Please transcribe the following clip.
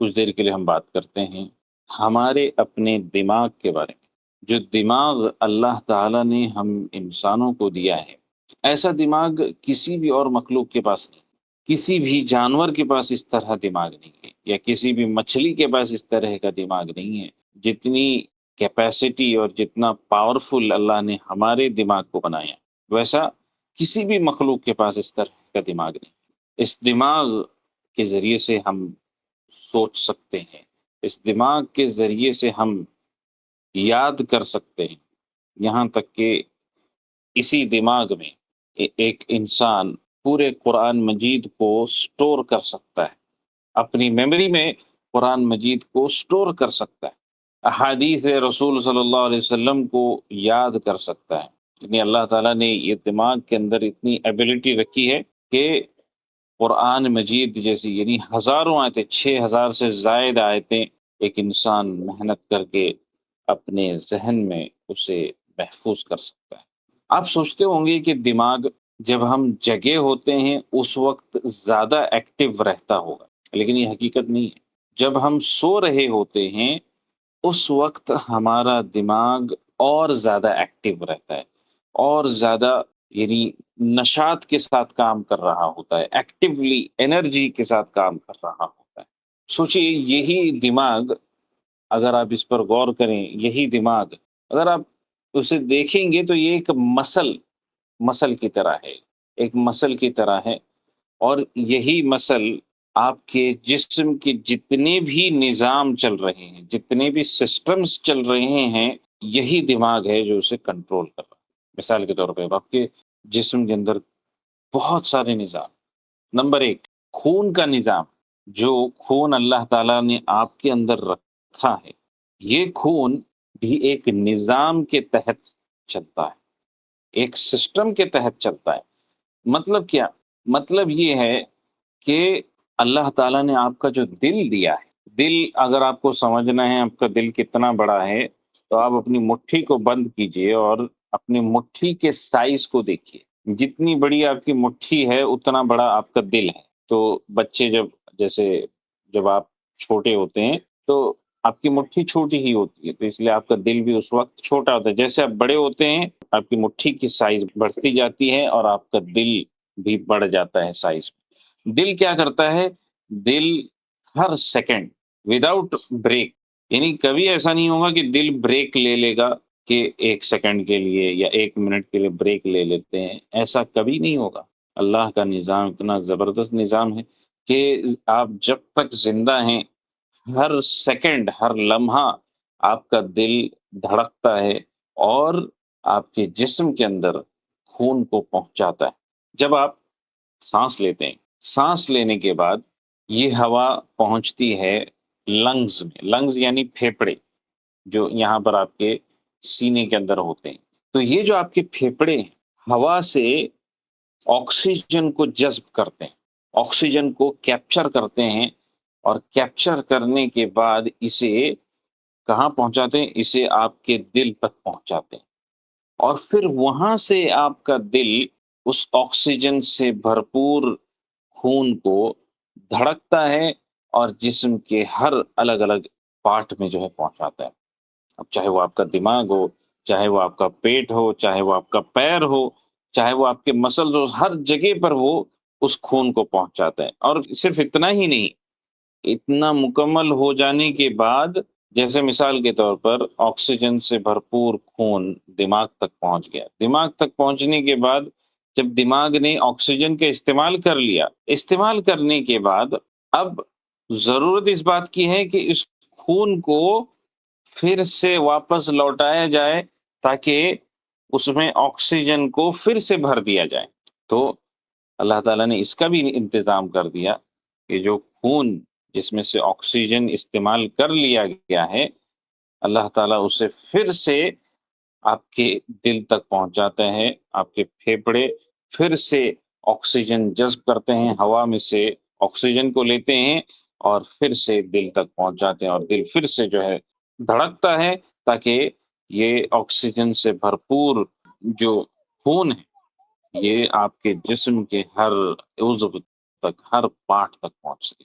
کچھ دیر کے لیے ہم بات کرتے ہیں ہمارے اپنے دماغ کے بارے میں۔ جو دماغ اللہ تعالیٰ نے ہم انسانوں کو دیا ہے، ایسا دماغ کسی بھی اور مخلوق کے پاس نہیں، کسی بھی جانور کے پاس اس طرح دماغ نہیں ہے، یا کسی بھی مچھلی کے پاس اس طرح کا دماغ نہیں ہے۔ جتنی کیپیسٹی اور جتنا پاورفل اللہ نے ہمارے دماغ کو بنایا، ویسا کسی بھی مخلوق کے پاس اس طرح کا دماغ نہیں۔ اس دماغ کے ذریعے سے ہم سوچ سکتے ہیں، اس دماغ کے ذریعے سے ہم یاد کر سکتے ہیں، یہاں تک کہ اسی دماغ میں ایک انسان پورے قرآن مجید کو سٹور کر سکتا ہے، اپنی میموری میں قرآن مجید کو سٹور کر سکتا ہے، احادیث رسول صلی اللہ علیہ وسلم کو یاد کر سکتا ہے۔ یعنی اللہ تعالیٰ نے یہ دماغ کے اندر اتنی ایبلٹی رکھی ہے کہ قرآن مجید جیسی یعنی ہزاروں آیتیں، 6000 سے زائد آیتیں ایک انسان محنت کر کے اپنے ذہن میں اسے محفوظ کر سکتا ہے۔ آپ سوچتے ہوں گے کہ دماغ جب ہم جگے ہوتے ہیں اس وقت زیادہ ایکٹیو رہتا ہوگا، لیکن یہ حقیقت نہیں ہے۔ جب ہم سو رہے ہوتے ہیں اس وقت ہمارا دماغ اور زیادہ ایکٹیو رہتا ہے، اور زیادہ یعنی نشاط کے ساتھ کام کر رہا ہوتا ہے، ایکٹیولی انرجی کے ساتھ کام کر رہا ہوتا ہے۔ سوچئے یہی دماغ، اگر آپ اس پر غور کریں، یہی دماغ اگر آپ اسے دیکھیں گے تو یہ ایک مسل کی طرح ہے، ایک مسل کی طرح ہے، اور یہی مسل آپ کے جسم کے جتنے بھی نظام چل رہے ہیں، جتنے بھی سسٹمز چل رہے ہیں، یہی دماغ ہے جو اسے کنٹرول کر رہا ہے۔ مثال کے طور پہ آپ کے جسم کے اندر بہت سارے نظام۔ نمبر 1، خون کا نظام۔ جو خون اللہ تعالیٰ نے آپ کے اندر رکھا ہے، یہ خون بھی ایک نظام کے تحت چلتا ہے، ایک سسٹم کے تحت چلتا ہے۔ مطلب کیا؟ مطلب یہ ہے کہ اللہ تعالیٰ نے آپ کا جو دل دیا ہے، دل اگر آپ کو سمجھنا ہے آپ کا دل کتنا بڑا ہے تو آپ اپنی مٹھی کو بند کیجئے اور اپنی مٹھی کے سائز کو دیکھیے۔ جتنی بڑی آپ کی مٹھی ہے اتنا بڑا آپ کا دل ہے۔ تو بچے جب آپ چھوٹے ہوتے ہیں تو آپ کی مٹھی چھوٹی ہی ہوتی ہے، تو اس لیے آپ کا دل بھی اس وقت چھوٹا ہوتا ہے۔ جیسے آپ بڑے ہوتے ہیں آپ کی مٹھی کی سائز بڑھتی جاتی ہے اور آپ کا دل بھی بڑھ جاتا ہے سائز۔ دل کیا کرتا ہے؟ دل ہر سیکنڈ وداؤٹ بریک، یعنی کبھی ایسا نہیں ہوگا کہ دل بریک لے لے گا کہ 1 سیکنڈ کے لیے یا 1 منٹ کے لیے بریک لے لیتے ہیں، ایسا کبھی نہیں ہوگا۔ اللہ کا نظام اتنا زبردست نظام ہے کہ آپ جب تک زندہ ہیں ہر سیکنڈ، ہر لمحہ آپ کا دل دھڑکتا ہے اور آپ کے جسم کے اندر خون کو پہنچاتا ہے۔ جب آپ سانس لیتے ہیں، سانس لینے کے بعد یہ ہوا پہنچتی ہے لنگز میں۔ لنگز یعنی پھیپھڑے جو یہاں پر آپ کے سینے کے اندر ہوتے ہیں۔ تو یہ جو آپ کے پھیپھڑے ہیں، ہوا سے آکسیجن کو جذب کرتے ہیں، آکسیجن کو کیپچر کرتے ہیں، اور کیپچر کرنے کے بعد اسے کہاں پہنچاتے ہیں؟ اسے آپ کے دل تک پہنچاتے ہیں، اور پھر وہاں سے آپ کا دل اس آکسیجن سے بھرپور خون کو دھڑکتا ہے اور جسم کے ہر الگ الگ پارٹ میں جو ہے پہنچاتا ہے۔ اب چاہے وہ آپ کا دماغ ہو، چاہے وہ آپ کا پیٹ ہو، چاہے وہ آپ کا پیر ہو، چاہے وہ آپ کے مسلز ہو، ہر جگہ پر وہ اس خون کو پہنچاتا ہے۔ اور صرف اتنا ہی نہیں، اتنا مکمل ہو جانے کے بعد، جیسے مثال کے طور پر آکسیجن سے بھرپور خون دماغ تک پہنچ گیا، دماغ تک پہنچنے کے بعد جب دماغ نے آکسیجن کا استعمال کر لیا، استعمال کرنے کے بعد اب ضرورت اس بات کی ہے کہ اس خون کو پھر سے واپس لوٹایا جائے تاکہ اس میں آکسیجن کو پھر سے بھر دیا جائے۔ تو اللہ تعالیٰ نے اس کا بھی انتظام کر دیا کہ جو خون جس میں سے آکسیجن استعمال کر لیا گیا ہے، اللہ تعالیٰ اسے پھر سے آپ کے دل تک پہنچاتے ہیں، آپ کے پھیپھڑے پھر سے آکسیجن جذب کرتے ہیں، ہوا میں سے آکسیجن کو لیتے ہیں اور پھر سے دل تک پہنچاتے ہیں، اور دل پھر سے جو ہے دھڑکتا ہے تاکہ یہ آکسیجن سے بھرپور جو خون ہے یہ آپ کے جسم کے ہر عضو تک، ہر پارٹ تک پہنچ سکے۔